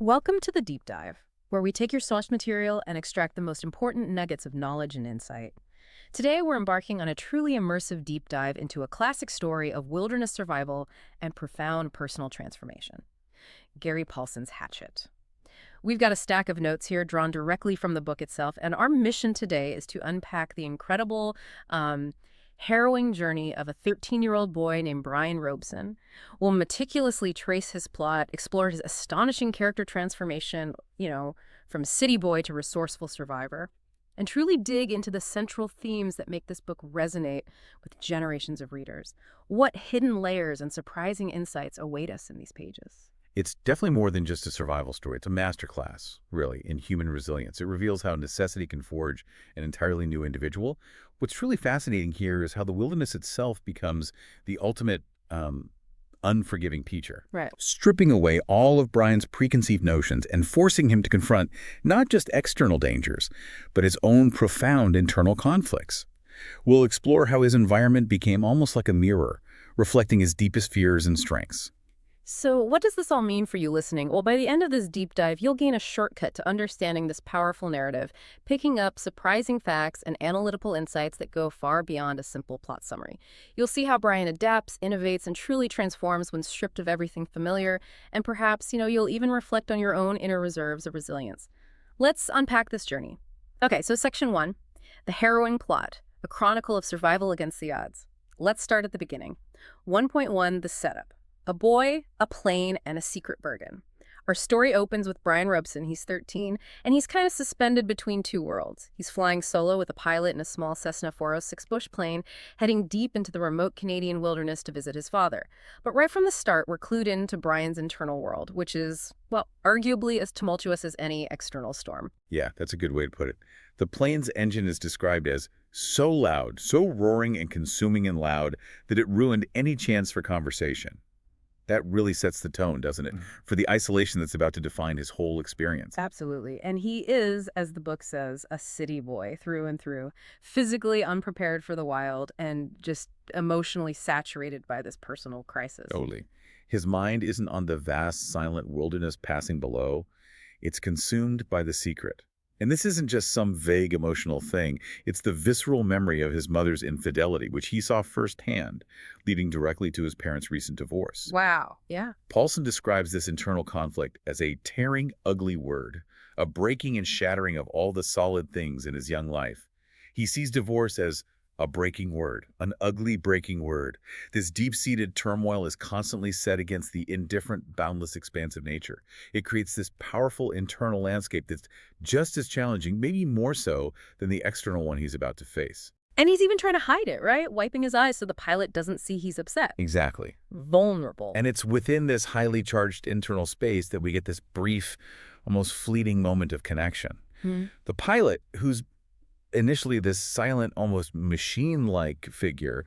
Welcome to the Deep Dive, where we take your source material and extract the most important nuggets of knowledge and insight. Today, we're embarking on a truly immersive deep dive into a classic story of wilderness survival and profound personal transformation. Gary Paulsen's Hatchet. We've got a stack of notes here drawn directly from the book itself, and our mission today is to unpack the incredible, harrowing journey of a 13-year-old boy named Brian Robeson. We'll meticulously trace his plot, explore his astonishing character transformation, from city boy to resourceful survivor, and truly dig into the central themes that make this book resonate with generations of readers. What hidden layers and surprising insights await us in these pages? It's definitely more than just a survival story. It's a masterclass, really, in human resilience. It reveals how necessity can forge an entirely new individual. What's truly fascinating here is how the wilderness itself becomes the ultimate unforgiving teacher. Right. Stripping away all of Brian's preconceived notions and forcing him to confront not just external dangers, but his own profound internal conflicts. We'll explore how his environment became almost like a mirror, reflecting his deepest fears and strengths. So what does this all mean for you listening? Well, by the end of this deep dive, you'll gain a shortcut to understanding this powerful narrative, picking up surprising facts and analytical insights that go far beyond a simple plot summary. You'll see how Brian adapts, innovates, and truly transforms when stripped of everything familiar, and perhaps, you'll even reflect on your own inner reserves of resilience. Let's unpack this journey. Okay, so Section 1, the harrowing plot, a chronicle of survival against the odds. Let's start at the beginning. 1.1, the setup. A boy, a plane, and a secret bargain. Our story opens with Brian Robeson. He's 13, and he's kind of suspended between two worlds. He's flying solo with a pilot in a small Cessna 406 bush plane, heading deep into the remote Canadian wilderness to visit his father. But right from the start, we're clued in to Brian's internal world, which is, well, arguably as tumultuous as any external storm. Yeah, that's a good way to put it. The plane's engine is described as so loud, so roaring and consuming and loud, that it ruined any chance for conversation. That really sets the tone, doesn't it, for the isolation that's about to define his whole experience. Absolutely. And he is, as the book says, a city boy through and through, physically unprepared for the wild and just emotionally saturated by this personal crisis. Totally. His mind isn't on the vast, silent wilderness passing below. It's consumed by the secret. And this isn't just some vague emotional thing. It's the visceral memory of his mother's infidelity, which he saw firsthand, leading directly to his parents' recent divorce. Wow. Yeah. Paulsen describes this internal conflict as a tearing, ugly word, a breaking and shattering of all the solid things in his young life. He sees divorce as a breaking word, an ugly breaking word. This deep-seated turmoil is constantly set against the indifferent, boundless expanse of nature. It creates this powerful internal landscape that's just as challenging, maybe more so, than the external one he's about to face. And he's even trying to hide it, right? Wiping his eyes so the pilot doesn't see he's upset. Exactly. Vulnerable. And it's within this highly charged internal space that we get this brief, almost fleeting moment of connection. The pilot, who's initially this silent, almost machine-like figure,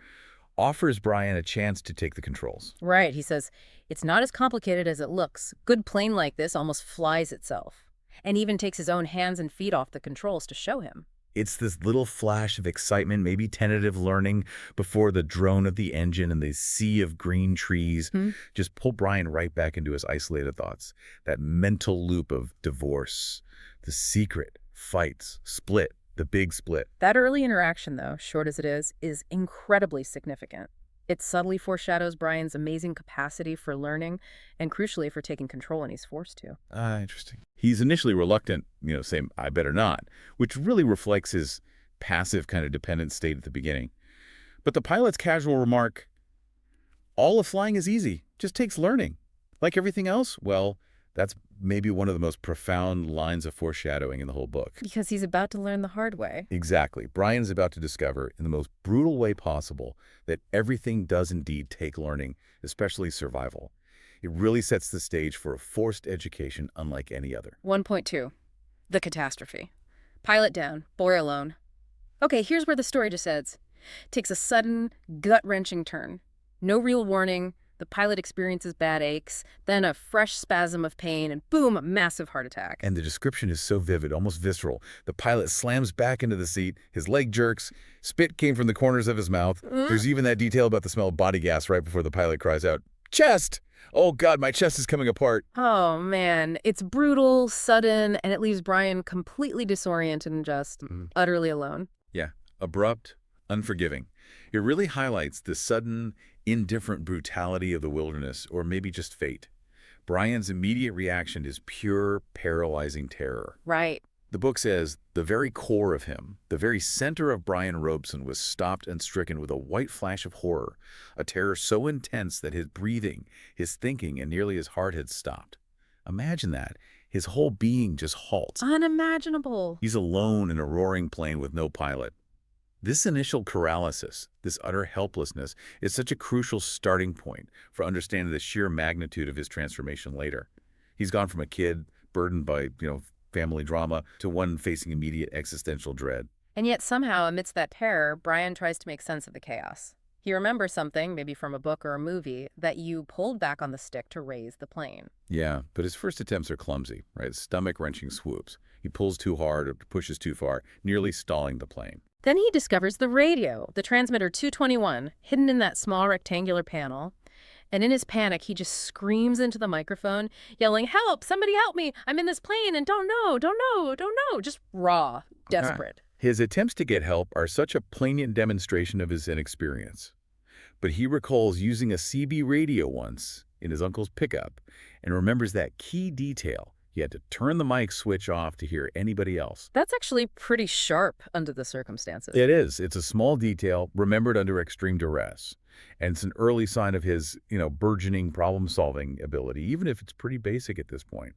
offers Brian a chance to take the controls. Right. He says, it's not as complicated as it looks. Good plane like this almost flies itself. And even takes his own hands and feet off the controls to show him. It's this little flash of excitement, maybe tentative learning, before the drone of the engine and the sea of green trees just pull Brian right back into his isolated thoughts. That mental loop of divorce, the secret, fights, split, the big split. That early interaction, though, short as it is incredibly significant. It subtly foreshadows Brian's amazing capacity for learning and, crucially, for taking control when he's forced to. Interesting. He's initially reluctant, saying, I better not, which really reflects his passive kind of dependent state at the beginning. But the pilot's casual remark, all of flying is easy, just takes learning. Like everything else, well, that's maybe one of the most profound lines of foreshadowing in the whole book. Because he's about to learn the hard way. Exactly. Brian is about to discover, in the most brutal way possible, that everything does indeed take learning, especially survival. It really sets the stage for a forced education unlike any other. 1.2. The Catastrophe. Pilot down, boy alone. Okay, here's where the story just ends. Takes a sudden, gut-wrenching turn. No real warning. The pilot experiences bad aches, then a fresh spasm of pain, and boom, a massive heart attack. And the description is so vivid, almost visceral. The pilot slams back into the seat, his leg jerks, spit came from the corners of his mouth. There's even that detail about the smell of body gas right before the pilot cries out, "Chest!" Oh, God, my chest is coming apart. Oh, man. It's brutal, sudden, and it leaves Brian completely disoriented and just utterly alone. Yeah, abrupt, unforgiving. It really highlights the sudden, indifferent brutality of the wilderness, or maybe just fate. Brian's immediate reaction is pure, paralyzing terror. Right. The book says the very core of him, the very center of Brian Robeson, was stopped and stricken with a white flash of horror, a terror so intense that his breathing, his thinking, and nearly his heart had stopped. Imagine that. His whole being just halts. Unimaginable. He's alone in a roaring plane with no pilot. This initial paralysis, this utter helplessness, is such a crucial starting point for understanding the sheer magnitude of his transformation later. He's gone from a kid burdened by, family drama to one facing immediate existential dread. And yet somehow, amidst that terror, Brian tries to make sense of the chaos. He remembers something, maybe from a book or a movie, that you pulled back on the stick to raise the plane. Yeah, but his first attempts are clumsy, right? Stomach-wrenching swoops. He pulls too hard or pushes too far, nearly stalling the plane. Then he discovers the radio, the transmitter 221, hidden in that small rectangular panel. And in his panic, he just screams into the microphone, yelling, "Help! Somebody help me! I'm in this plane and don't know!" Just raw, desperate. His attempts to get help are such a poignant demonstration of his inexperience. But he recalls using a CB radio once in his uncle's pickup and remembers that key detail. He had to turn the mic switch off to hear anybody else. That's actually pretty sharp under the circumstances. It is. It's a small detail remembered under extreme duress. And it's an early sign of his, burgeoning problem-solving ability, even if it's pretty basic at this point.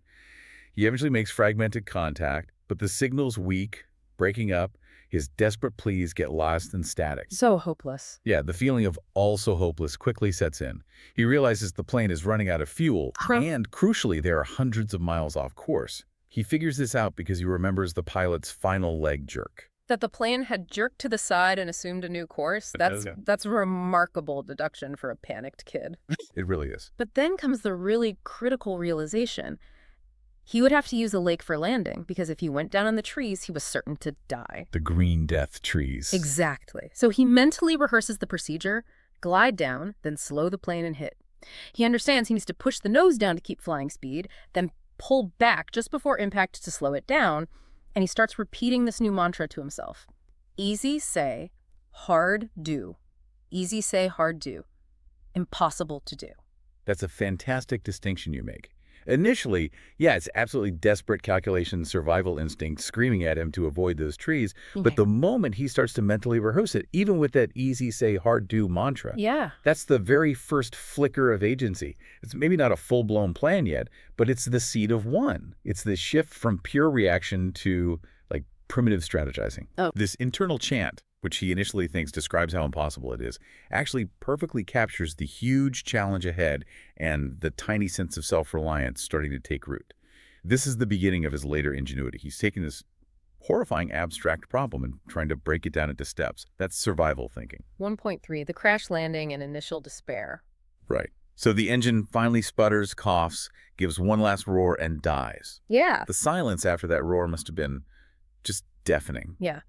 He eventually makes fragmented contact, but the signal's weak, breaking up. His desperate pleas get lost in static. So hopeless. Yeah, the feeling of also hopeless quickly sets in. He realizes the plane is running out of fuel, and crucially, they are hundreds of miles off course. He figures this out because he remembers the pilot's final leg jerk. That the plane had jerked to the side and assumed a new course, that's a remarkable deduction for a panicked kid. It really is. But then comes the really critical realization. He would have to use a lake for landing, because if he went down in the trees, he was certain to die. The green death trees. Exactly. So he mentally rehearses the procedure, glide down, then slow the plane and hit. He understands he needs to push the nose down to keep flying speed, then pull back just before impact to slow it down, and he starts repeating this new mantra to himself. Easy say, hard do. Easy say, hard do. Impossible to do. That's a fantastic distinction you make. Initially, yeah, it's absolutely desperate calculation, survival instinct screaming at him to avoid those trees. But the moment he starts to mentally rehearse it, even with that easy say, hard do mantra, that's the very first flicker of agency. It's maybe not a full-blown plan yet, but it's the seed of one. It's the shift from pure reaction to primitive strategizing. This internal chant, which he initially thinks describes how impossible it is, actually perfectly captures the huge challenge ahead and the tiny sense of self-reliance starting to take root. This is the beginning of his later ingenuity. He's taking this horrifying abstract problem and trying to break it down into steps. That's survival thinking. 1.3, the crash landing and initial despair. Right. So the engine finally sputters, coughs, gives one last roar, and dies. Yeah. The silence after that roar must have been just deafening. Yeah.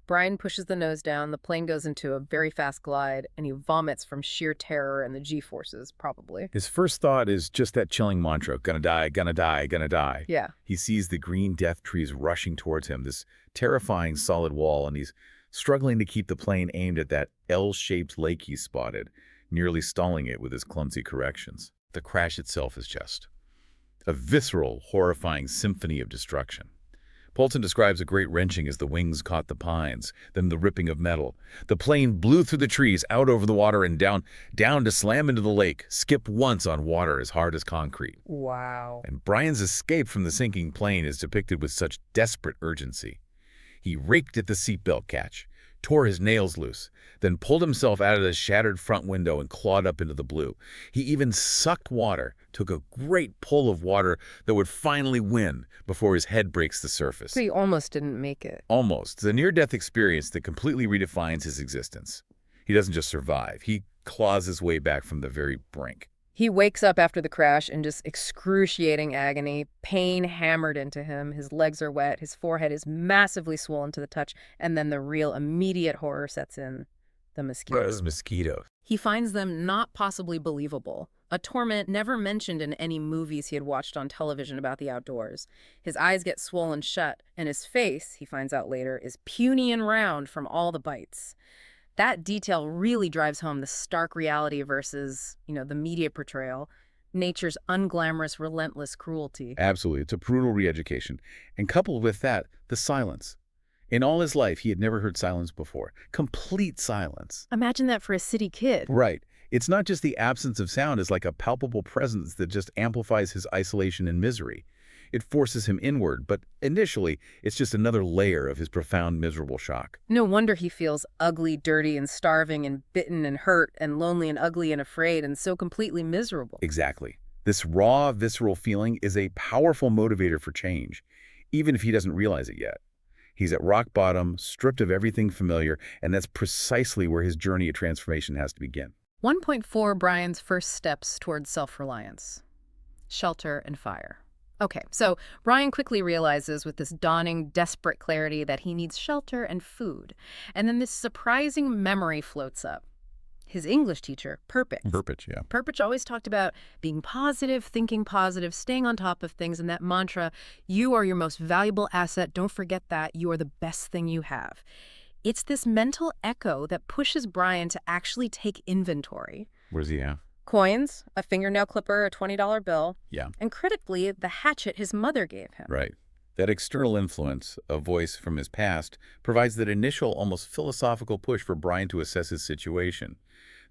Brian pushes the nose down, the plane goes into a very fast glide, and he vomits from sheer terror and the G-forces, probably. His first thought is just that chilling mantra, gonna die, gonna die, gonna die. Yeah. He sees the green death trees rushing towards him, this terrifying solid wall, and he's struggling to keep the plane aimed at that L-shaped lake he spotted, nearly stalling it with his clumsy corrections. The crash itself is just a visceral, horrifying symphony of destruction. Paulsen describes a great wrenching as the wings caught the pines, then the ripping of metal. The plane blew through the trees, out over the water, and down to slam into the lake, skip once on water as hard as concrete. Wow. And Brian's escape from the sinking plane is depicted with such desperate urgency. He raked at the seatbelt catch, tore his nails loose, then pulled himself out of the shattered front window and clawed up into the blue. He even sucked water, took a great pull of water that would finally win before his head breaks the surface. So he almost didn't make it. Almost. It's a near-death experience that completely redefines his existence. He doesn't just survive. He claws his way back from the very brink. He wakes up after the crash in just excruciating agony, pain hammered into him. His legs are wet, his forehead is massively swollen to the touch, and then the real immediate horror sets in, the mosquitoes. Those mosquitoes. He finds them not possibly believable. a torment never mentioned in any movies he had watched on television about the outdoors. His eyes get swollen shut, and his face, he finds out later, is puny and round from all the bites. That detail really drives home the stark reality versus, the media portrayal, nature's unglamorous, relentless cruelty. Absolutely. It's a brutal re-education. And coupled with that, the silence. In all his life, he had never heard silence before. Complete silence. Imagine that for a city kid. Right. It's not just the absence of sound, it's like a palpable presence that just amplifies his isolation and misery. It forces him inward, but initially, it's just another layer of his profound, miserable shock. No wonder he feels ugly, dirty, and starving, and bitten, and hurt, and lonely, and ugly, and afraid, and so completely miserable. Exactly. This raw, visceral feeling is a powerful motivator for change, even if he doesn't realize it yet. He's at rock bottom, stripped of everything familiar, and that's precisely where his journey of transformation has to begin. 1.4 Brian's first steps towards self-reliance. Shelter and fire. Okay, so Brian quickly realizes with this dawning, desperate clarity that he needs shelter and food. And then this surprising memory floats up. His English teacher, Perpich, yeah. Perpich always talked about being positive, thinking positive, staying on top of things, and that mantra, you are your most valuable asset, don't forget that, you are the best thing you have. It's this mental echo that pushes Brian to actually take inventory. What does he have? Coins, a fingernail clipper, a $20 bill. Yeah. And critically, the hatchet his mother gave him. Right. That external influence, a voice from his past, provides that initial, almost philosophical push for Brian to assess his situation.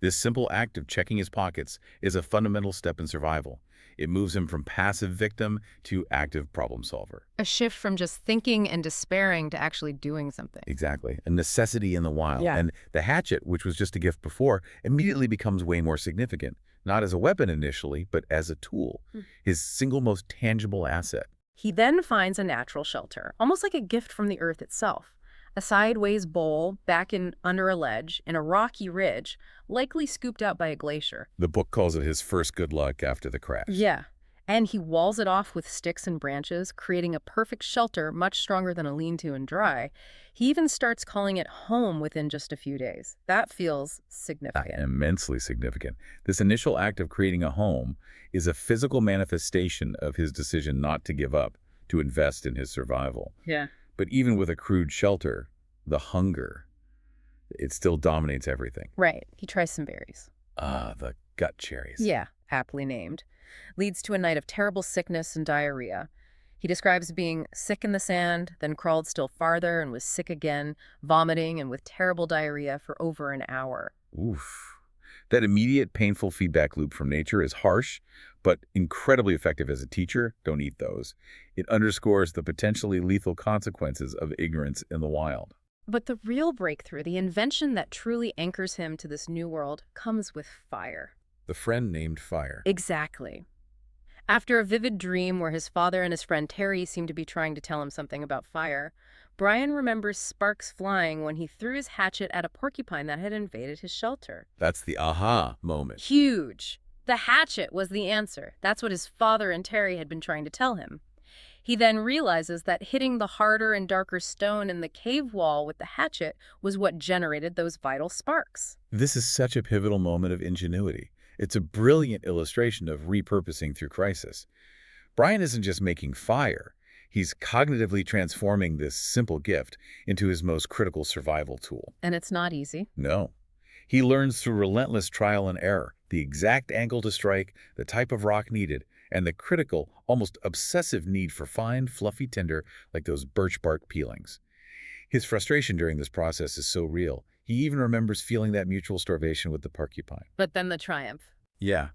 This simple act of checking his pockets is a fundamental step in survival. It moves him from passive victim to active problem solver. A shift from just thinking and despairing to actually doing something. Exactly. A necessity in the wild. Yeah. And the hatchet, which was just a gift before, immediately becomes way more significant. Not as a weapon initially, but as a tool. His single most tangible asset. He then finds a natural shelter, almost like a gift from the earth itself. A sideways bowl back under a ledge in a rocky ridge, likely scooped out by a glacier. The book calls it his first good luck after the crash. Yeah, and he walls it off with sticks and branches, creating a perfect shelter much stronger than a lean-to and dry. He even starts calling it home within just a few days. That feels significant. Immensely significant. This initial act of creating a home is a physical manifestation of his decision not to give up, to invest in his survival. Yeah. But even with a crude shelter, the hunger, it still dominates everything. Right. He tries some berries. The gut cherries. Yeah, aptly named. Leads to a night of terrible sickness and diarrhea. He describes being sick in the sand, then crawled still farther and was sick again, vomiting and with terrible diarrhea for over an hour. Oof. That immediate painful feedback loop from nature is harsh, but incredibly effective as a teacher. Don't eat those. It underscores the potentially lethal consequences of ignorance in the wild. But the real breakthrough, the invention that truly anchors him to this new world, comes with fire. The friend named Fire. Exactly. After a vivid dream where his father and his friend Terry seem to be trying to tell him something about fire, Brian remembers sparks flying when he threw his hatchet at a porcupine that had invaded his shelter. That's the aha moment. Huge. The hatchet was the answer. That's what his father and Terry had been trying to tell him. He then realizes that hitting the harder and darker stone in the cave wall with the hatchet was what generated those vital sparks. This is such a pivotal moment of ingenuity. It's a brilliant illustration of repurposing through crisis. Brian isn't just making fire. He's cognitively transforming this simple gift into his most critical survival tool. And it's not easy. No. He learns through relentless trial and error, the exact angle to strike, the type of rock needed, and the critical, almost obsessive need for fine, fluffy tinder like those birch bark peelings. His frustration during this process is so real, he even remembers feeling that mutual starvation with the porcupine. But then the triumph. Yeah.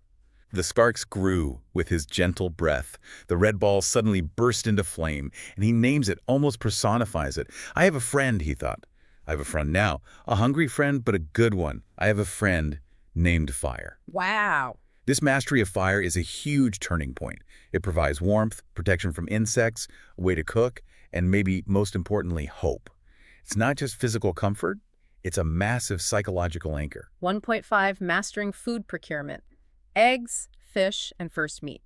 The sparks grew with his gentle breath. The red ball suddenly burst into flame, and he names it, almost personifies it. I have a friend, he thought. I have a friend now. A hungry friend, but a good one. I have a friend named Fire. Wow. This mastery of fire is a huge turning point. It provides warmth, protection from insects, a way to cook, and maybe most importantly, hope. It's not just physical comfort, it's a massive psychological anchor. 1.5 Mastering food procurement. Eggs, fish, and first meat.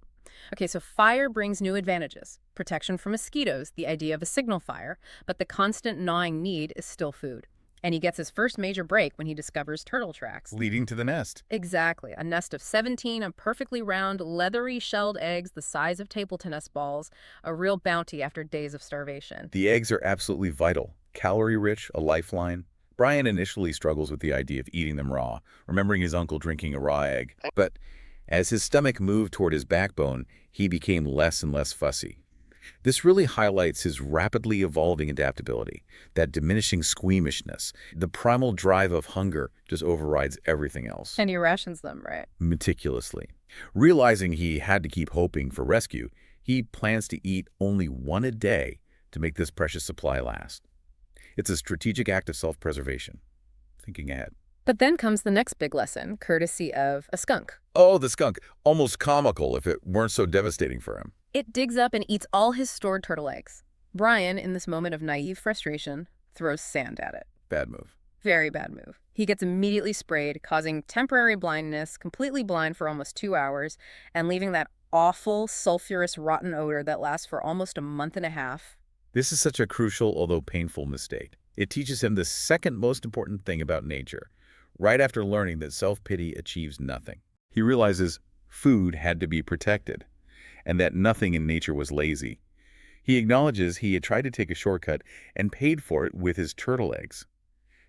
Okay, so fire brings new advantages. Protection from mosquitoes, the idea of a signal fire, but the constant gnawing need is still food. And he gets his first major break when he discovers turtle tracks. Leading to the nest. Exactly. A nest of 17 of perfectly round, leathery shelled eggs the size of table tennis balls, a real bounty after days of starvation. The eggs are absolutely vital. Calorie-rich, a lifeline. Brian initially struggles with the idea of eating them raw, remembering his uncle drinking a raw egg. But as his stomach moved toward his backbone, he became less and less fussy. This really highlights his rapidly evolving adaptability, that diminishing squeamishness. The primal drive of hunger just overrides everything else. And he rations them, right? Meticulously. Realizing he had to keep hoping for rescue, he plans to eat only one a day to make this precious supply last. It's a strategic act of self-preservation. Thinking ahead. But then comes the next big lesson, courtesy of a skunk. Oh, the skunk. Almost comical if it weren't so devastating for him. It digs up and eats all his stored turtle eggs. Brian, in this moment of naive frustration, throws sand at it. Bad move. Very bad move. He gets immediately sprayed, causing temporary blindness, completely blind for almost 2 hours, and leaving that awful, sulfurous, rotten odor that lasts for almost a month and a half. This is such a crucial, although painful, mistake. It teaches him the second most important thing about nature. Right after learning that self-pity achieves nothing, he realizes food had to be protected, and that nothing in nature was lazy. He acknowledges he had tried to take a shortcut and paid for it with his turtle eggs.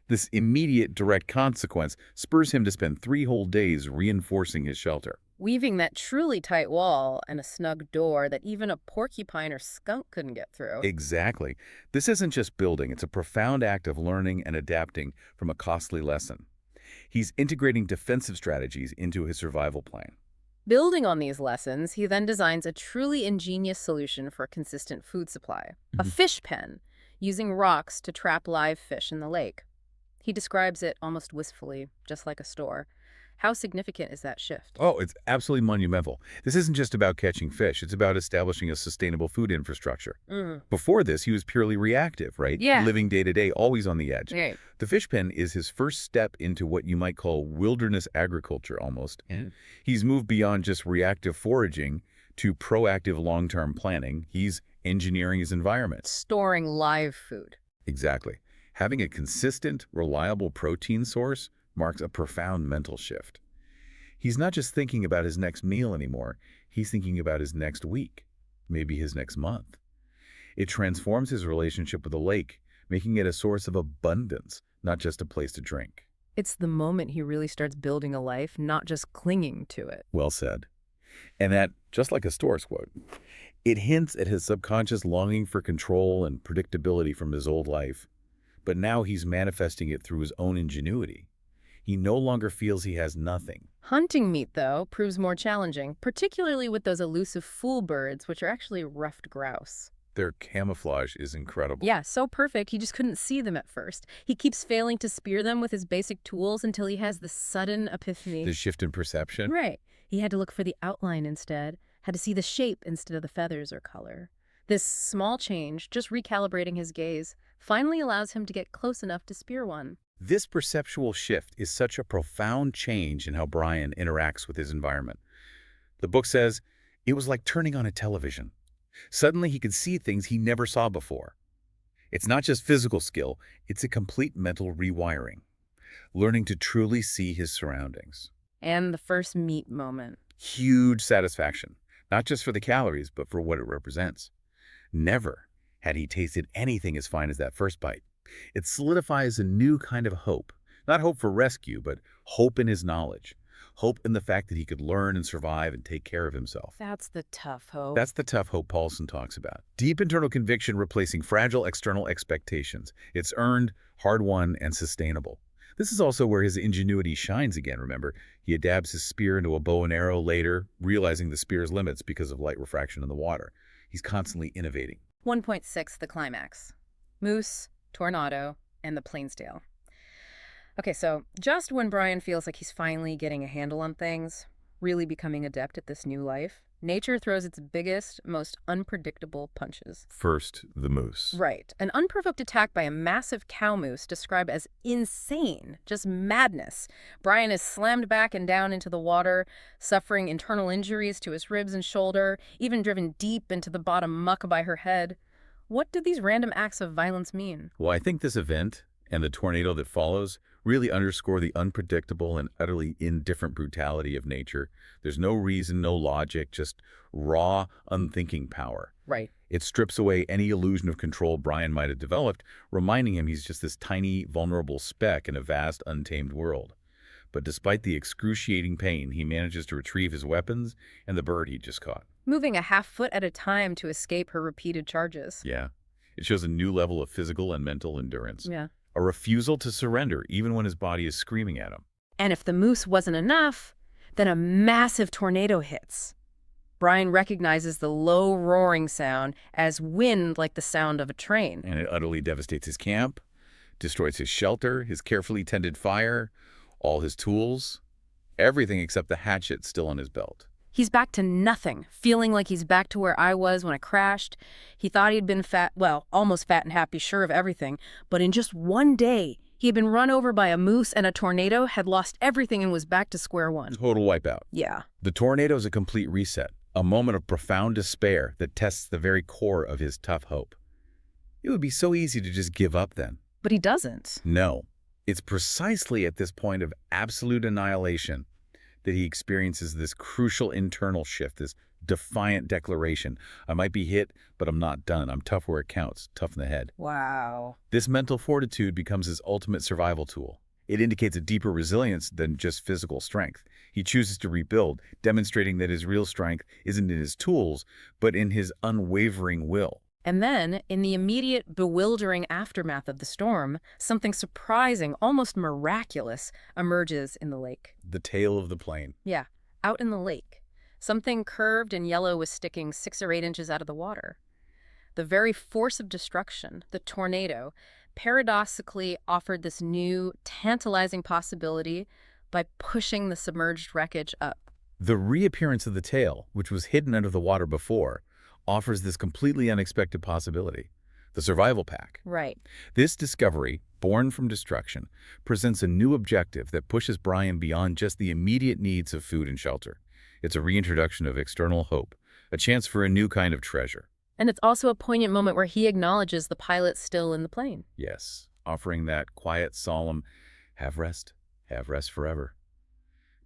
This immediate, direct consequence spurs him to spend 3 whole days reinforcing his shelter. Weaving that truly tight wall and a snug door that even a porcupine or skunk couldn't get through. Exactly. This isn't just building, it's a profound act of learning and adapting from a costly lesson. He's integrating defensive strategies into his survival plan. Building on these lessons, he then designs a truly ingenious solution for a consistent food supply. A fish pen, using rocks to trap live fish in the lake. He describes it almost wistfully, just like a store. How significant is that shift? Oh, it's absolutely monumental. This isn't just about catching fish. It's about establishing a sustainable food infrastructure. Before this, he was purely reactive, right? Yeah. Living day to day, always on the edge. Right. The fish pen is his first step into what you might call wilderness agriculture almost. Yeah. He's moved beyond just reactive foraging to proactive long-term planning. He's engineering his environment. Storing live food. Exactly. Having a consistent, reliable protein source marks a profound mental shift. He's not just thinking about his next meal anymore, he's thinking about his next week, maybe his next month. It transforms his relationship with the lake, making it a source of abundance, not just a place to drink. It's the moment he really starts building a life, not just clinging to it. Well said. And that, just like a Store's quote, it hints at his subconscious longing for control and predictability from his old life. But now he's manifesting it through his own ingenuity. He no longer feels he has nothing. Hunting meat, though, proves more challenging, particularly with those elusive fool birds, which are actually ruffed grouse. Their camouflage is incredible. Yeah, so perfect, he just couldn't see them at first. He keeps failing to spear them with his basic tools until he has the sudden epiphany. The shift in perception. Right. He had to look for the outline instead, had to see the shape instead of the feathers or color. This small change, just recalibrating his gaze, finally allows him to get close enough to spear one. This perceptual shift is such a profound change in how Brian interacts with his environment. The book says, it was like turning on a television. Suddenly he could see things he never saw before. It's not just physical skill, it's a complete mental rewiring. Learning to truly see his surroundings. And the first meat moment. Huge satisfaction, not just for the calories, but for what it represents. Never had he tasted anything as fine as that first bite. It solidifies a new kind of hope. Not hope for rescue, but hope in his knowledge. Hope in the fact that he could learn and survive and take care of himself. That's the tough hope. That's the tough hope Paulsen talks about. Deep internal conviction replacing fragile external expectations. It's earned, hard-won, and sustainable. This is also where his ingenuity shines again, remember? He adapts his spear into a bow and arrow later, realizing the spear's limits because of light refraction in the water. He's constantly innovating. 1.6, the climax. Moose, tornado, and the Plainsdale. Okay, so just when Brian feels like he's finally getting a handle on things, really becoming adept at this new life, nature throws its biggest, most unpredictable punches. First, the moose. Right. An unprovoked attack by a massive cow moose described as insane, just madness. Brian is slammed back and down into the water, suffering internal injuries to his ribs and shoulder, even driven deep into the bottom muck by her head. What did these random acts of violence mean? Well, I think this event and the tornado that follows really underscore the unpredictable and utterly indifferent brutality of nature. There's no reason, no logic, just raw, unthinking power. Right. It strips away any illusion of control Brian might have developed, reminding him he's just this tiny, vulnerable speck in a vast, untamed world. But despite the excruciating pain, he manages to retrieve his weapons and the bird he just caught. Moving a half foot at a time to escape her repeated charges. Yeah, it shows a new level of physical and mental endurance. Yeah. A refusal to surrender even when his body is screaming at him. And if the moose wasn't enough, then a massive tornado hits. Brian recognizes the low roaring sound as wind, like the sound of a train. And it utterly devastates his camp, destroys his shelter, his carefully tended fire, all his tools, everything except the hatchet still on his belt. He's back to nothing, feeling like he's back to where I was when I crashed. He thought he'd been fat, well, almost fat and happy, sure of everything. But in just one day, he had been run over by a moose and a tornado, had lost everything and was back to square one. Total wipeout. Yeah. The tornado is a complete reset, a moment of profound despair that tests the very core of his tough hope. It would be so easy to just give up then. But he doesn't. No. It's precisely at this point of absolute annihilation that he experiences this crucial internal shift, this defiant declaration. I might be hit, but I'm not done. I'm tough where it counts, tough in the head. Wow. This mental fortitude becomes his ultimate survival tool. It indicates a deeper resilience than just physical strength. He chooses to rebuild, demonstrating that his real strength isn't in his tools, but in his unwavering will. And then, in the immediate, bewildering aftermath of the storm, something surprising, almost miraculous, emerges in the lake. The tail of the plane. Yeah, out in the lake. Something curved and yellow was sticking 6 or 8 inches out of the water. The very force of destruction, the tornado, paradoxically offered this new, tantalizing possibility by pushing the submerged wreckage up. The reappearance of the tail, which was hidden under the water before, offers this completely unexpected possibility, the survival pack. Right. This discovery, born from destruction, presents a new objective that pushes Brian beyond just the immediate needs of food and shelter. It's a reintroduction of external hope, a chance for a new kind of treasure. And it's also a poignant moment where he acknowledges the pilot still in the plane. Yes, offering that quiet, solemn, have rest forever.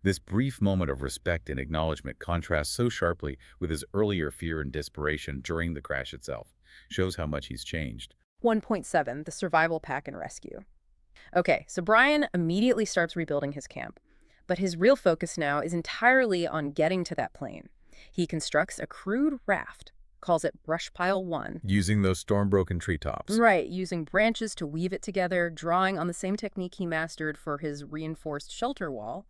This brief moment of respect and acknowledgement contrasts so sharply with his earlier fear and desperation during the crash itself. Shows how much he's changed. 1.7, the survival pack and rescue. Okay, so Brian immediately starts rebuilding his camp. But his real focus now is entirely on getting to that plane. He constructs a crude raft, calls it Brush Pile 1. Using those storm-broken treetops. Right, using branches to weave it together, drawing on the same technique he mastered for his reinforced shelter wall.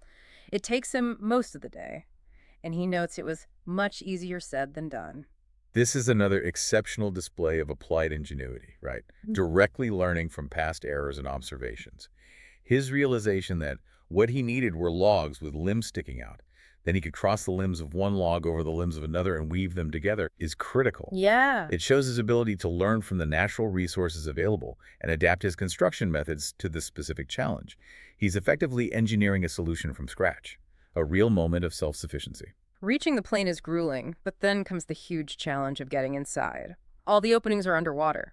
It takes him most of the day, and he notes it was much easier said than done. This is another exceptional display of applied ingenuity, right? Directly learning from past errors and observations. His realization that what he needed were logs with limbs sticking out. Then he could cross the limbs of one log over the limbs of another and weave them together is critical. Yeah. It shows his ability to learn from the natural resources available and adapt his construction methods to the specific challenge. He's effectively engineering a solution from scratch, a real moment of self-sufficiency. Reaching the plane is grueling, but then comes the huge challenge of getting inside. All the openings are underwater.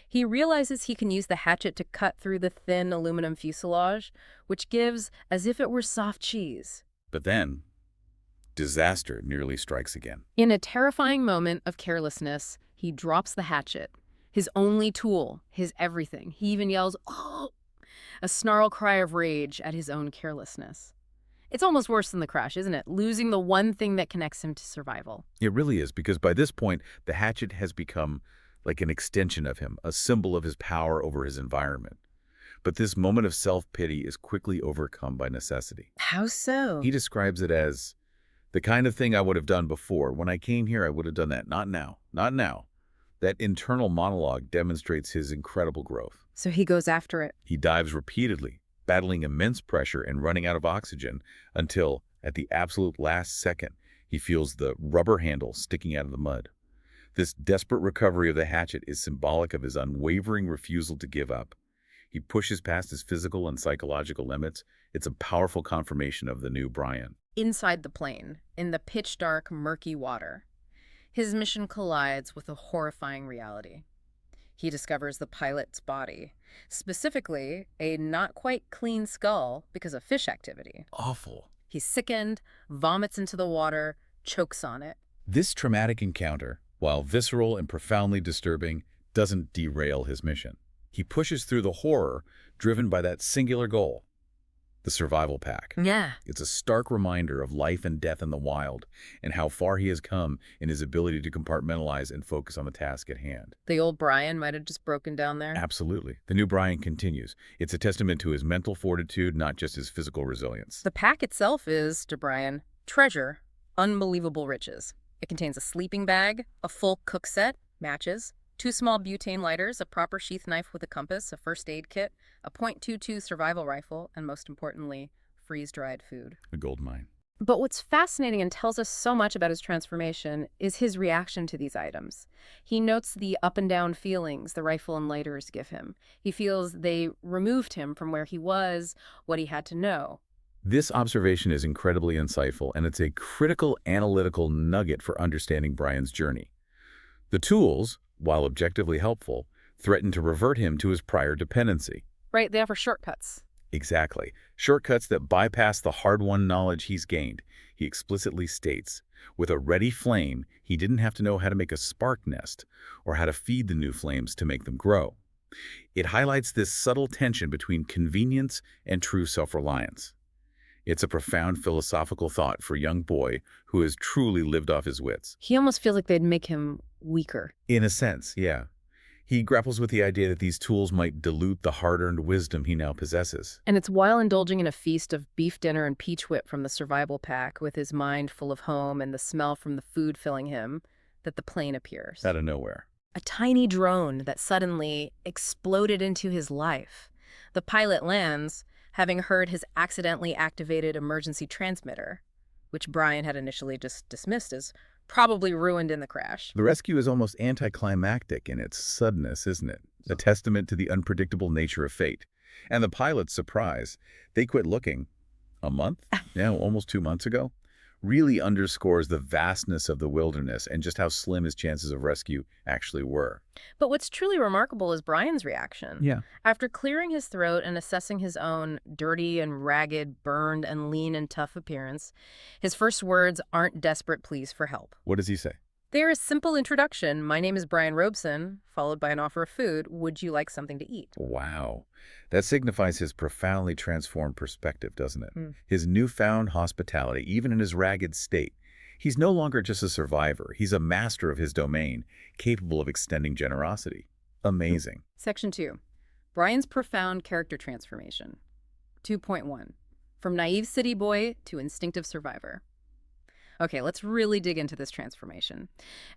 He realizes he can use the hatchet to cut through the thin aluminum fuselage, which gives as if it were soft cheese. But then, disaster nearly strikes again. In a terrifying moment of carelessness, he drops the hatchet, his only tool, his everything. He even yells, "Oh!" a snarl cry of rage at his own carelessness. It's almost worse than the crash, isn't it? Losing the one thing that connects him to survival. It really is, because by this point, the hatchet has become like an extension of him, a symbol of his power over his environment. But this moment of self-pity is quickly overcome by necessity. How so? He describes it as, the kind of thing I would have done before. When I came here, I would have done that. Not now. Not now. That internal monologue demonstrates his incredible growth. So he goes after it. He dives repeatedly, battling immense pressure and running out of oxygen until, at the absolute last second, he feels the rubber handle sticking out of the mud. This desperate recovery of the hatchet is symbolic of his unwavering refusal to give up. He pushes past his physical and psychological limits. It's a powerful confirmation of the new Brian. Inside the plane, in the pitch-dark, murky water, his mission collides with a horrifying reality. He discovers the pilot's body, specifically a not quite clean skull because of fish activity. Awful. He's sickened, vomits into the water, chokes on it. This traumatic encounter, while visceral and profoundly disturbing, doesn't derail his mission. He pushes through the horror, driven by that singular goal, the survival pack. Yeah. It's a stark reminder of life and death in the wild and how far he has come in his ability to compartmentalize and focus on the task at hand. The old Brian might have just broken down there. Absolutely. The new Brian continues. It's a testament to his mental fortitude, not just his physical resilience. The pack itself is, to Brian, treasure, unbelievable riches. It contains a sleeping bag, a full cook set, matches, 2 small butane lighters, a proper sheath knife with a compass, a first aid kit, a .22 survival rifle, and most importantly, freeze-dried food. A gold mine. But what's fascinating and tells us so much about his transformation is his reaction to these items. He notes the up and down feelings the rifle and lighters give him. He feels they removed him from where he was, what he had to know. This observation is incredibly insightful, and it's a critical analytical nugget for understanding Brian's journey. The tools, while objectively helpful, threaten to revert him to his prior dependency. Right, they offer shortcuts. Exactly. Shortcuts that bypass the hard-won knowledge he's gained. He explicitly states, with a ready flame, he didn't have to know how to make a spark nest or how to feed the new flames to make them grow. It highlights this subtle tension between convenience and true self-reliance. It's a profound philosophical thought for a young boy who has truly lived off his wits. He almost feels like they'd make him weaker. In a sense, yeah. He grapples with the idea that these tools might dilute the hard-earned wisdom he now possesses. And it's while indulging in a feast of beef dinner and peach whip from the survival pack, with his mind full of home and the smell from the food filling him, that the plane appears. Out of nowhere. A tiny drone that suddenly exploded into his life. The pilot lands, having heard his accidentally activated emergency transmitter, which Brian had initially just dismissed as probably ruined in the crash. The rescue is almost anticlimactic in its suddenness, isn't it? A testament to the unpredictable nature of fate. And the pilot's surprise, they quit looking a month, almost 2 months ago, really underscores the vastness of the wilderness and just how slim his chances of rescue actually were. But what's truly remarkable is Brian's reaction. Yeah. After clearing his throat and assessing his own dirty and ragged, burned and lean and tough appearance, his first words aren't desperate pleas for help. What does he say? They're a simple introduction. My name is Brian Robeson, followed by an offer of food. Would you like something to eat? Wow. That signifies his profoundly transformed perspective, doesn't it? His newfound hospitality, even in his ragged state. He's no longer just a survivor. He's a master of his domain, capable of extending generosity. Amazing. Section 2. Brian's profound character transformation. 2.1. From naive city boy to instinctive survivor. Okay, let's really dig into this transformation.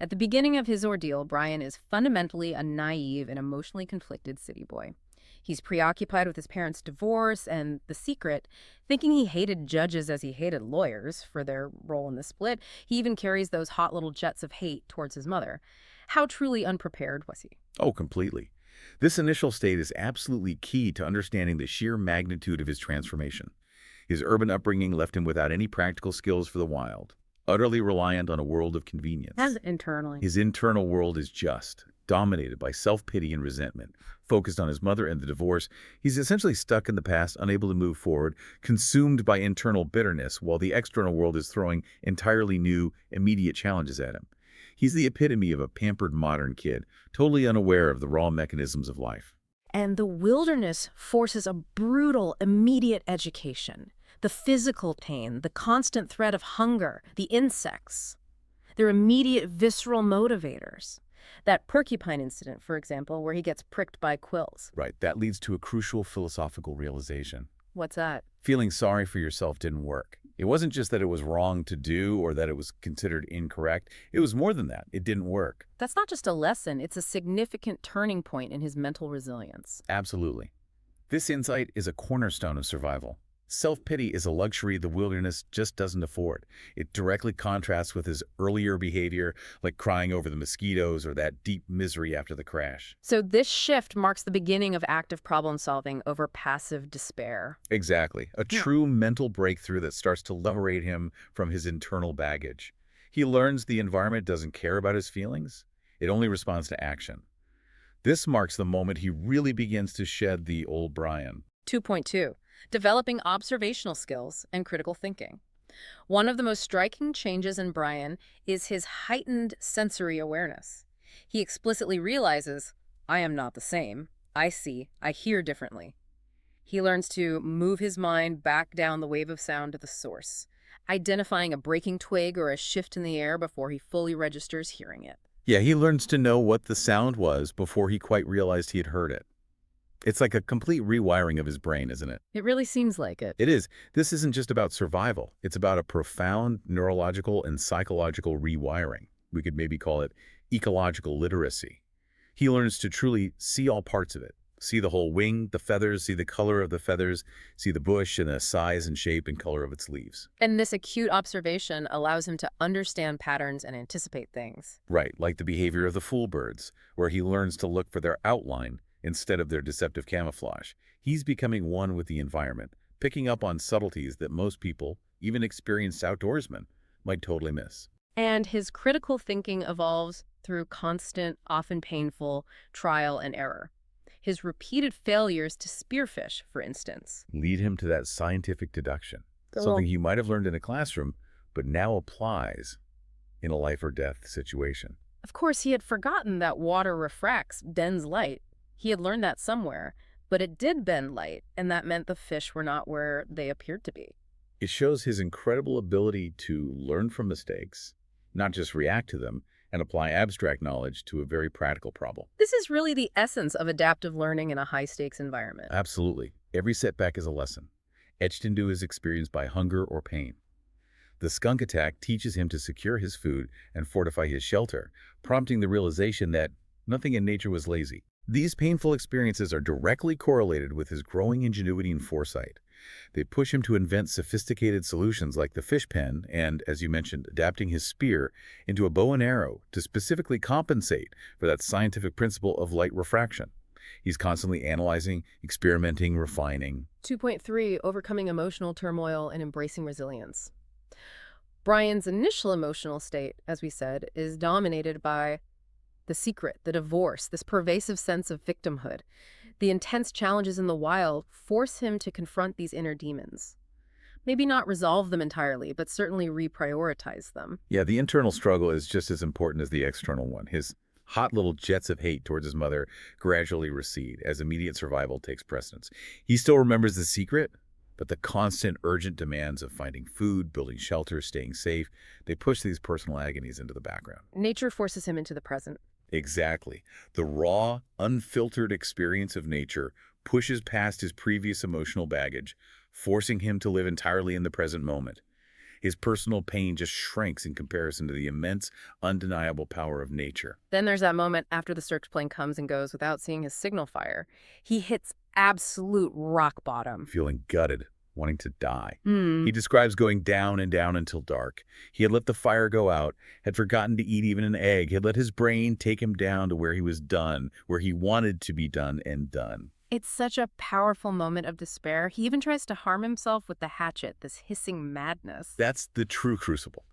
At the beginning of his ordeal, Brian is fundamentally a naive and emotionally conflicted city boy. He's preoccupied with his parents' divorce and The Secret, thinking he hated judges as he hated lawyers for their role in the split. He even carries those hot little jets of hate towards his mother. How truly unprepared was he? Oh, completely. This initial state is absolutely key to understanding the sheer magnitude of his transformation. His urban upbringing left him without any practical skills for the wild, utterly reliant on a world of convenience. As internally. His internal world is just, dominated by self-pity and resentment. Focused on his mother and the divorce, he's essentially stuck in the past, unable to move forward, consumed by internal bitterness, while the external world is throwing entirely new, immediate challenges at him. He's the epitome of a pampered modern kid, totally unaware of the raw mechanisms of life. And the wilderness forces a brutal, immediate education. The physical pain, the constant threat of hunger, the insects. They're immediate visceral motivators. That porcupine incident, for example, where he gets pricked by quills. Right, that leads to a crucial philosophical realization. What's that? Feeling sorry for yourself didn't work. It wasn't just that it was wrong to do or that it was considered incorrect. It was more than that. It didn't work. That's not just a lesson. It's a significant turning point in his mental resilience. Absolutely. This insight is a cornerstone of survival. Self-pity is a luxury the wilderness just doesn't afford. It directly contrasts with his earlier behavior, like crying over the mosquitoes or that deep misery after the crash. So this shift marks the beginning of active problem solving over passive despair. Exactly. A true mental breakthrough that starts to liberate him from his internal baggage. He learns the environment doesn't care about his feelings. It only responds to action. This marks the moment he really begins to shed the old Brian. 2.2. Developing observational skills and critical thinking. One of the most striking changes in Brian is his heightened sensory awareness. He explicitly realizes, I am not the same. I see, I hear differently. He learns to move his mind back down the wave of sound to the source, identifying a breaking twig or a shift in the air before he fully registers hearing it. Yeah, he learns to know what the sound was before he quite realized he had heard it. It's like a complete rewiring of his brain, isn't it? It really seems like it. It is. This isn't just about survival. It's about a profound neurological and psychological rewiring. We could maybe call it ecological literacy. He learns to truly see all parts of it. See the whole wing, the feathers, see the color of the feathers, see the bush and the size and shape and color of its leaves. And this acute observation allows him to understand patterns and anticipate things. Right, like the behavior of the fool birds, where he learns to look for their outline instead of their deceptive camouflage. He's becoming one with the environment, picking up on subtleties that most people, even experienced outdoorsmen, might totally miss. And his critical thinking evolves through constant, often painful, trial and error. His repeated failures to spearfish, for instance, Lead him to that scientific deduction, something he might have learned in a classroom, but now applies in a life or death situation. Of course, he had forgotten that water refracts, bends light. He had learned that somewhere, but it did bend light, and that meant the fish were not where they appeared to be. It shows his incredible ability to learn from mistakes, not just react to them, and apply abstract knowledge to a very practical problem. This is really the essence of adaptive learning in a high-stakes environment. Absolutely. Every setback is a lesson, etched into his experience by hunger or pain. The skunk attack teaches him to secure his food and fortify his shelter, prompting the realization that nothing in nature was lazy. These painful experiences are directly correlated with his growing ingenuity and foresight. They push him to invent sophisticated solutions like the fish pen and, as you mentioned, adapting his spear into a bow and arrow to specifically compensate for that scientific principle of light refraction. He's constantly analyzing, experimenting, refining. 2.3. Overcoming emotional turmoil and embracing resilience. Brian's initial emotional state, as we said, is dominated by the secret, the divorce, this pervasive sense of victimhood. The intense challenges in the wild force him to confront these inner demons. Maybe not resolve them entirely, but certainly reprioritize them. Yeah, the internal struggle is just as important as the external one. His hot little jets of hate towards his mother gradually recede as immediate survival takes precedence. He still remembers the secret, but the constant urgent demands of finding food, building shelter, staying safe, they push these personal agonies into the background. Nature forces him into the present. Exactly. The raw, unfiltered experience of nature pushes past his previous emotional baggage, forcing him to live entirely in the present moment. His personal pain just shrinks in comparison to the immense, undeniable power of nature. Then there's that moment after the search plane comes and goes without seeing his signal fire. He hits absolute rock bottom. Feeling gutted, wanting to die. He describes going down and down until dark. He had let the fire go out, had forgotten to eat even an egg, had let his brain take him down to where he was done, where he wanted to be done and done. It's such a powerful moment of despair. He even tries to harm himself with the hatchet, this hissing madness. That's the true crucible.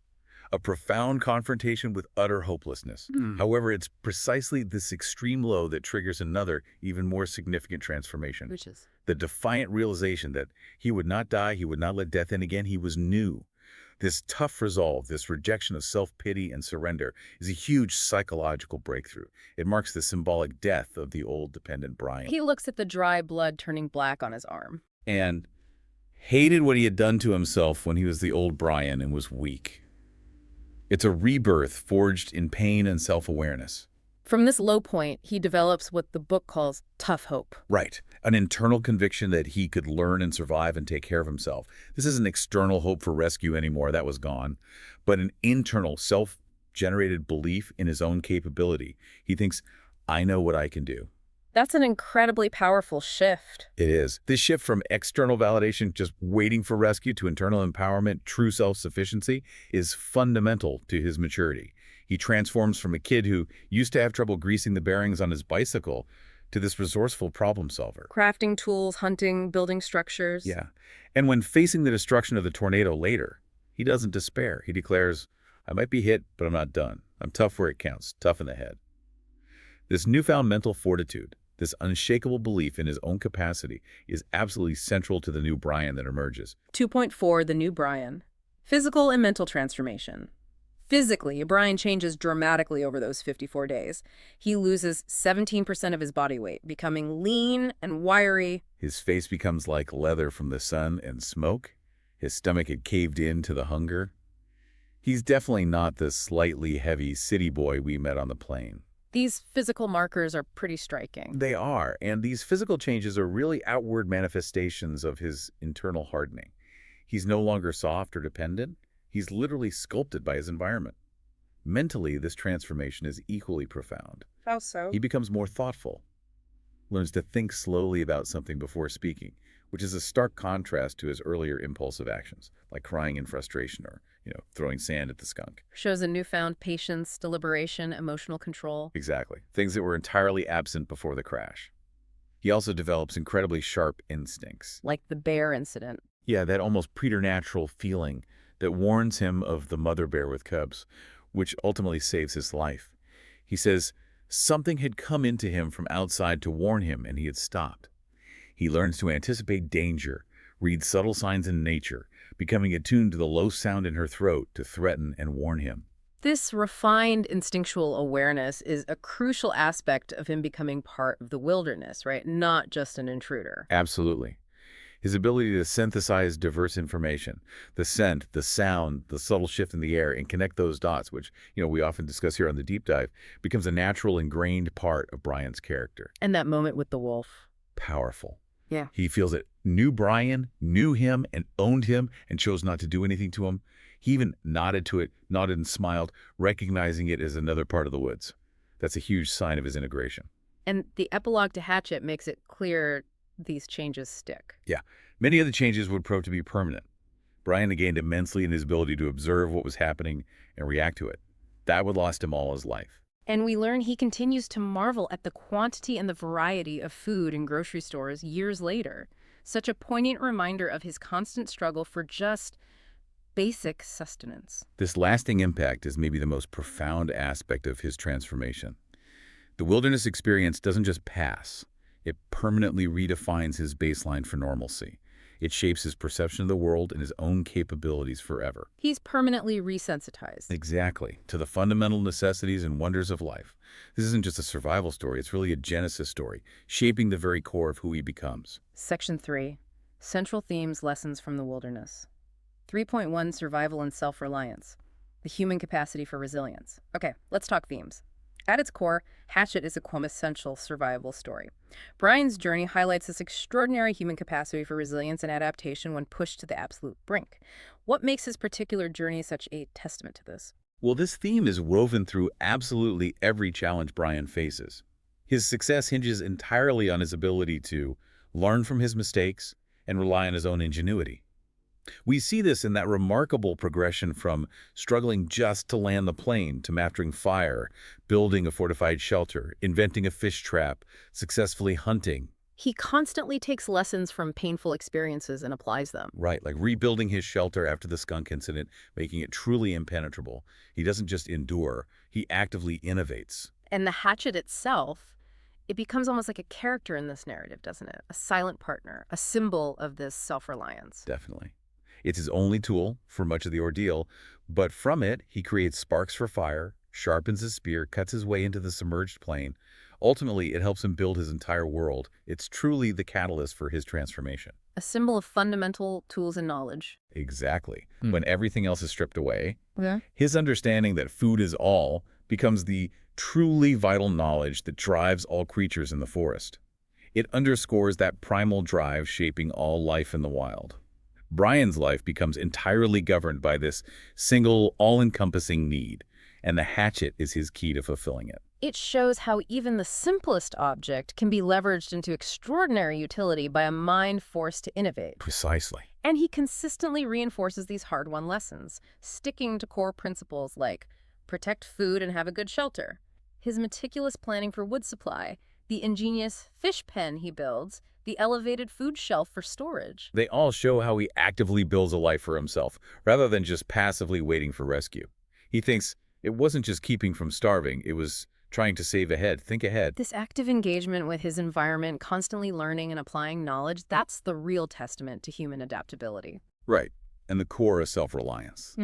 A profound confrontation with utter hopelessness. However, it's precisely this extreme low that triggers another, even more significant transformation. Which is? The defiant realization that he would not die, he would not let death in again, he was new. This tough resolve, this rejection of self-pity and surrender is a huge psychological breakthrough. It marks the symbolic death of the old dependent Brian. He looks at the dry blood turning black on his arm. And hated what he had done to himself when he was the old Brian and was weak. It's a rebirth forged in pain and self-awareness. From this low point, he develops what the book calls tough hope. Right. An internal conviction that he could learn and survive and take care of himself. This isn't external hope for rescue anymore. That was gone. But an internal, self-generated belief in his own capability. He thinks, I know what I can do. That's an incredibly powerful shift. It is. This shift from external validation, just waiting for rescue, to internal empowerment, true self-sufficiency, is fundamental to his maturity. He transforms from a kid who used to have trouble greasing the bearings on his bicycle to this resourceful problem solver. Crafting tools, hunting, building structures. Yeah. And when facing the destruction of the tornado later, he doesn't despair. He declares, I might be hit, but I'm not done. I'm tough where it counts, tough in the head. This newfound mental fortitude, this unshakable belief in his own capacity, is absolutely central to the new Brian that emerges. 2.4 The New Brian. Physical and mental transformation. Physically, Brian changes dramatically over those 54 days. He loses 17% of his body weight, becoming lean and wiry. His face becomes like leather from the sun and smoke. His stomach had caved in to the hunger. He's definitely not the slightly heavy city boy we met on the plane. These physical markers are pretty striking. They are, and these physical changes are really outward manifestations of his internal hardening. He's no longer soft or dependent. He's literally sculpted by his environment. Mentally, this transformation is equally profound. How so? He becomes more thoughtful, learns to think slowly about something before speaking, which is a stark contrast to his earlier impulsive actions, like crying in frustration or, throwing sand at the skunk. Shows a newfound patience, deliberation, emotional control. Exactly. Things that were entirely absent before the crash. He also develops incredibly sharp instincts. Like the bear incident. Yeah, that almost preternatural feeling that warns him of the mother bear with cubs, which ultimately saves his life. He says something had come into him from outside to warn him, and he had stopped. He learns to anticipate danger, read subtle signs in nature, becoming attuned to the low sound in her throat to threaten and warn him. This refined instinctual awareness is a crucial aspect of him becoming part of the wilderness, right? Not just an intruder. Absolutely. His ability to synthesize diverse information, the scent, the sound, the subtle shift in the air, and connect those dots, which, we often discuss here on the Deep Dive, becomes a natural ingrained part of Brian's character. And that moment with the wolf. Powerful. Yeah. He feels that new Brian knew him and owned him and chose not to do anything to him. He even nodded to it, nodded and smiled, recognizing it as another part of the woods. That's a huge sign of his integration. And the epilogue to Hatchet makes it clear these changes stick. Yeah. Many of the changes would prove to be permanent. Brian gained immensely in his ability to observe what was happening and react to it. That would last him all his life. And we learn he continues to marvel at the quantity and the variety of food in grocery stores years later. Such a poignant reminder of his constant struggle for just basic sustenance. This lasting impact is maybe the most profound aspect of his transformation. The wilderness experience doesn't just pass. It permanently redefines his baseline for normalcy. It shapes his perception of the world and his own capabilities forever. He's permanently resensitized. Exactly, to the fundamental necessities and wonders of life. This isn't just a survival story, it's really a genesis story, shaping the very core of who he becomes. Section 3. Central Themes, Lessons from the Wilderness. 3.1 Survival and Self-Reliance. The Human Capacity for Resilience. Okay, let's talk themes. At its core, Hatchet is a quintessential survival story. Brian's journey highlights this extraordinary human capacity for resilience and adaptation when pushed to the absolute brink. What makes his particular journey such a testament to this? Well, this theme is woven through absolutely every challenge Brian faces. His success hinges entirely on his ability to learn from his mistakes and rely on his own ingenuity. We see this in that remarkable progression from struggling just to land the plane to mastering fire, building a fortified shelter, inventing a fish trap, successfully hunting. He constantly takes lessons from painful experiences and applies them. Right, like rebuilding his shelter after the skunk incident, making it truly impenetrable. He doesn't just endure, he actively innovates. And the hatchet itself, it becomes almost like a character in this narrative, doesn't it? A silent partner, a symbol of this self-reliance. Definitely. It's his only tool for much of the ordeal, but from it, he creates sparks for fire, sharpens his spear, cuts his way into the submerged plane. Ultimately, it helps him build his entire world. It's truly the catalyst for his transformation. A symbol of fundamental tools and knowledge. Exactly. When everything else is stripped away, Yeah. his understanding that food is all becomes the truly vital knowledge that drives all creatures in the forest. It underscores that primal drive shaping all life in the wild. Brian's life becomes entirely governed by this single, all-encompassing need, and the hatchet is his key to fulfilling it. It shows how even the simplest object can be leveraged into extraordinary utility by a mind forced to innovate. Precisely. And he consistently reinforces these hard-won lessons, sticking to core principles like protect food and have a good shelter. His meticulous planning for wood supply, the ingenious fish pen he builds, the elevated food shelf for storage. They all show how he actively builds a life for himself, rather than just passively waiting for rescue. He thinks it wasn't just keeping from starving, it was trying to save ahead, think ahead. This active engagement with his environment, constantly learning and applying knowledge, that's the real testament to human adaptability. Right. And the core is self-reliance.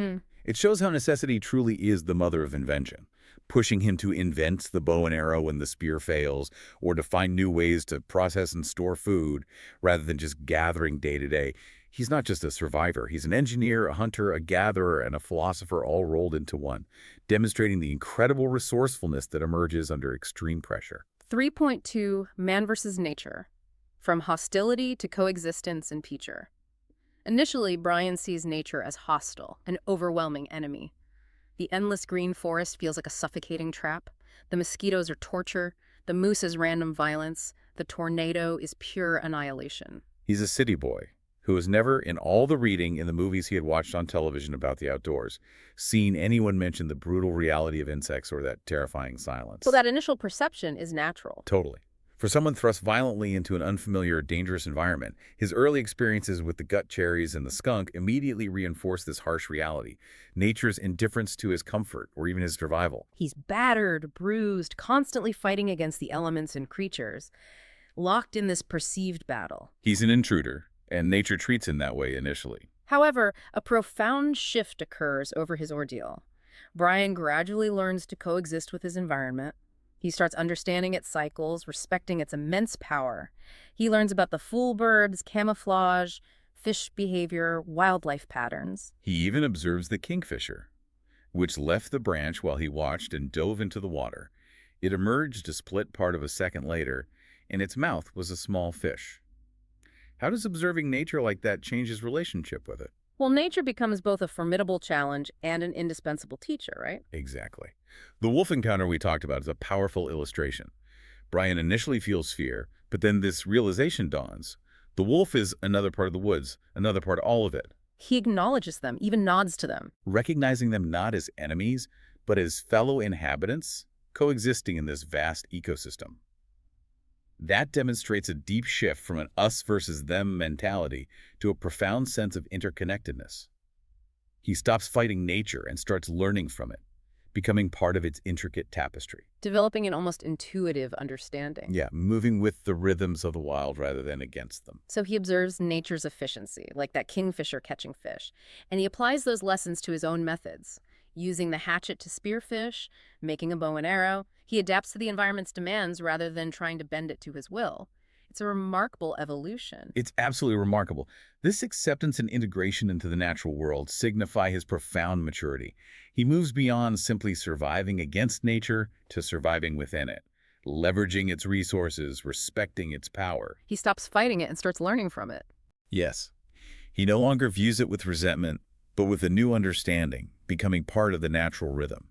It shows how necessity truly is the mother of invention, pushing him to invent the bow and arrow when the spear fails, or to find new ways to process and store food, rather than just gathering day to day. He's not just a survivor. He's an engineer, a hunter, a gatherer, and a philosopher all rolled into one, demonstrating the incredible resourcefulness that emerges under extreme pressure. 3.2 Man versus Nature. From hostility to coexistence in Peacher. Initially, Brian sees nature as hostile, an overwhelming enemy. The endless green forest feels like a suffocating trap. The mosquitoes are torture. The moose is random violence. The tornado is pure annihilation. He's a city boy who has never, in all the reading in the movies he had watched on television about the outdoors, seen anyone mention the brutal reality of insects or that terrifying silence. So that initial perception is natural. Totally. For someone thrust violently into an unfamiliar, dangerous environment, his early experiences with the gut cherries and the skunk immediately reinforced this harsh reality, nature's indifference to his comfort or even his survival. He's battered, bruised, constantly fighting against the elements and creatures, locked in this perceived battle. He's an intruder, and nature treats him that way initially. However, a profound shift occurs over his ordeal. Brian gradually learns to coexist with his environment. He starts understanding its cycles, respecting its immense power. He learns about the fool birds, camouflage, fish behavior, wildlife patterns. He even observes the kingfisher, which left the branch while he watched and dove into the water. It emerged a split part of a second later, and its mouth was a small fish. How does observing nature like that change his relationship with it? Well, nature becomes both a formidable challenge and an indispensable teacher, right? Exactly. The wolf encounter we talked about is a powerful illustration. Brian initially feels fear, but then this realization dawns. The wolf is another part of the woods, another part of all of it. He acknowledges them, even nods to them. Recognizing them not as enemies, but as fellow inhabitants, coexisting in this vast ecosystem. That demonstrates a deep shift from an us versus them mentality to a profound sense of interconnectedness. He stops fighting nature and starts learning from it, becoming part of its intricate tapestry. Developing an almost intuitive understanding. Yeah, moving with the rhythms of the wild rather than against them. So he observes nature's efficiency, like that kingfisher catching fish, and he applies those lessons to his own methods. Using the hatchet to spear fish, making a bow and arrow, he adapts to the environment's demands rather than trying to bend it to his will. It's a remarkable evolution. It's absolutely remarkable. This acceptance and integration into the natural world signify his profound maturity. He moves beyond simply surviving against nature to surviving within it, leveraging its resources, respecting its power. He stops fighting it and starts learning from it. Yes, he no longer views it with resentment, but with a new understanding, becoming part of the natural rhythm.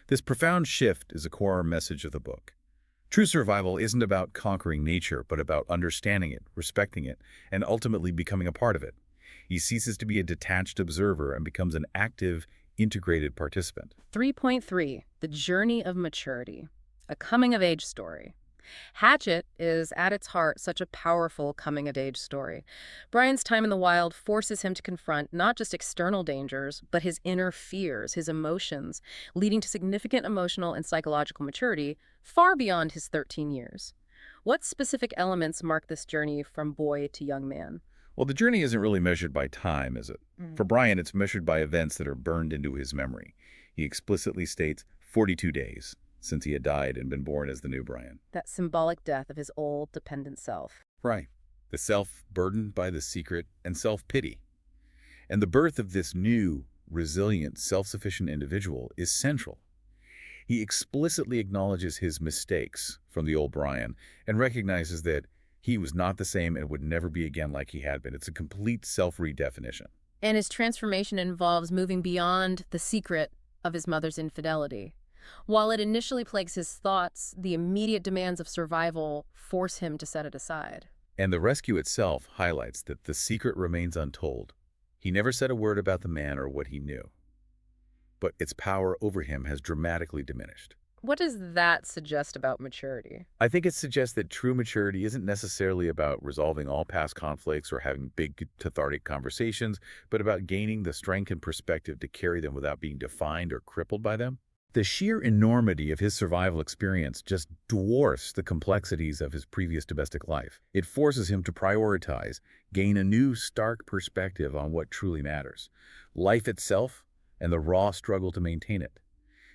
This profound shift is a core message of the book. True survival isn't about conquering nature, but about understanding it, respecting it, and ultimately becoming a part of it. He ceases to be a detached observer and becomes an active, integrated participant. 3.3, The Journey of Maturity, a coming-of-age story. Hatchet is, at its heart, such a powerful coming-of-age story. Brian's time in the wild forces him to confront not just external dangers, but his inner fears, his emotions, leading to significant emotional and psychological maturity far beyond his 13 years. What specific elements mark this journey from boy to young man? Well, the journey isn't really measured by time, is it? For Brian, it's measured by events that are burned into his memory. He explicitly states 42 days. Since he had died and been born as the new Brian. That symbolic death of his old, dependent self. Right. The self burdened by the secret and self-pity. And the birth of this new, resilient, self-sufficient individual is central. He explicitly acknowledges his mistakes from the old Brian and recognizes that he was not the same and would never be again like he had been. It's a complete self-redefinition. And his transformation involves moving beyond the secret of his mother's infidelity. While it initially plagues his thoughts, the immediate demands of survival force him to set it aside. And the rescue itself highlights that the secret remains untold. He never said a word about the man or what he knew. But its power over him has dramatically diminished. What does that suggest about maturity? I think it suggests that true maturity isn't necessarily about resolving all past conflicts or having big, cathartic conversations, but about gaining the strength and perspective to carry them without being defined or crippled by them. The sheer enormity of his survival experience just dwarfs the complexities of his previous domestic life. It forces him to prioritize, gain a new, stark perspective on what truly matters, life itself and the raw struggle to maintain it.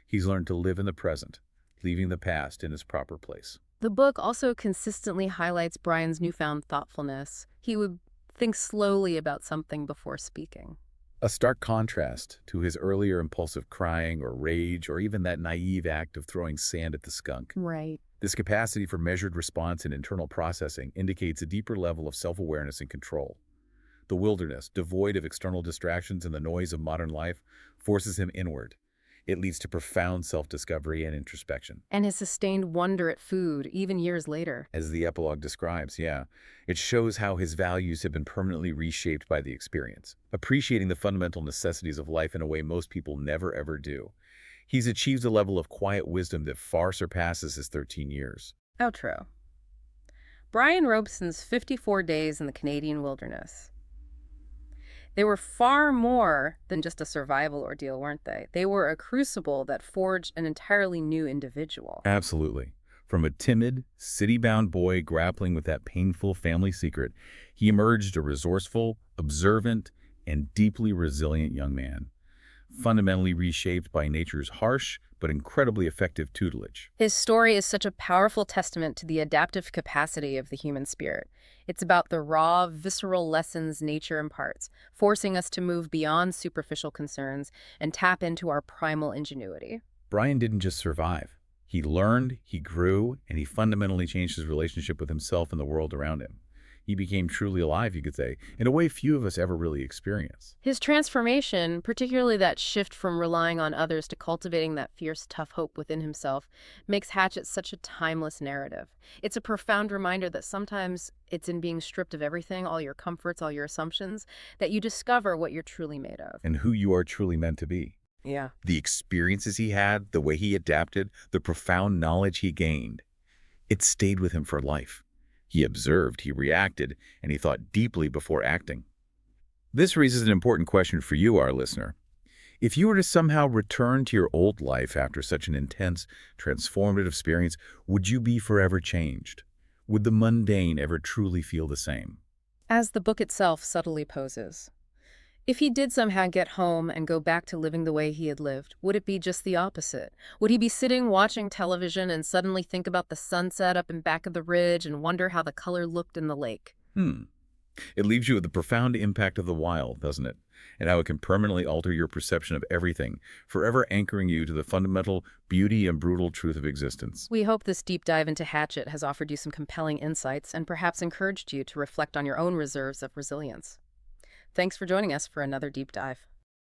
He's learned to live in the present, leaving the past in its proper place. The book also consistently highlights Brian's newfound thoughtfulness. He would think slowly about something before speaking. A stark contrast to his earlier impulsive crying or rage or even that naive act of throwing sand at the skunk. Right. This capacity for measured response and internal processing indicates a deeper level of self-awareness and control. The wilderness, devoid of external distractions and the noise of modern life, forces him inward. It leads to profound self-discovery and introspection. And his sustained wonder at food, even years later. As the epilogue describes, yeah. It shows how his values have been permanently reshaped by the experience, appreciating the fundamental necessities of life in a way most people never ever do. He's achieved a level of quiet wisdom that far surpasses his 13 years. Outro. Brian Robeson's 54 Days in the Canadian Wilderness. They were far more than just a survival ordeal, weren't they? They were a crucible that forged an entirely new individual. Absolutely. From a timid, city-bound boy grappling with that painful family secret, he emerged a resourceful, observant, and deeply resilient young man, fundamentally reshaped by nature's harsh but incredibly effective tutelage. His story is such a powerful testament to the adaptive capacity of the human spirit. It's about the raw, visceral lessons nature imparts, forcing us to move beyond superficial concerns and tap into our primal ingenuity. Brian didn't just survive. He learned, he grew, and he fundamentally changed his relationship with himself and the world around him. He became truly alive, you could say, in a way few of us ever really experience. His transformation, particularly that shift from relying on others to cultivating that fierce, tough hope within himself, makes Hatchet such a timeless narrative. It's a profound reminder that sometimes it's in being stripped of everything, all your comforts, all your assumptions, that you discover what you're truly made of. And who you are truly meant to be. Yeah. The experiences he had, the way he adapted, the profound knowledge he gained, it stayed with him for life. He observed, he reacted, and he thought deeply before acting. This raises an important question for you, our listener. If you were to somehow return to your old life after such an intense, transformative experience, would you be forever changed? Would the mundane ever truly feel the same? As the book itself subtly poses, if he did somehow get home and go back to living the way he had lived, would it be just the opposite? Would he be sitting watching television and suddenly think about the sunset up in back of the ridge and wonder how the color looked in the lake? It leaves you with the profound impact of the wild, doesn't it? And how it can permanently alter your perception of everything, forever anchoring you to the fundamental beauty and brutal truth of existence. We hope this deep dive into Hatchet has offered you some compelling insights and perhaps encouraged you to reflect on your own reserves of resilience. Thanks for joining us for another deep dive.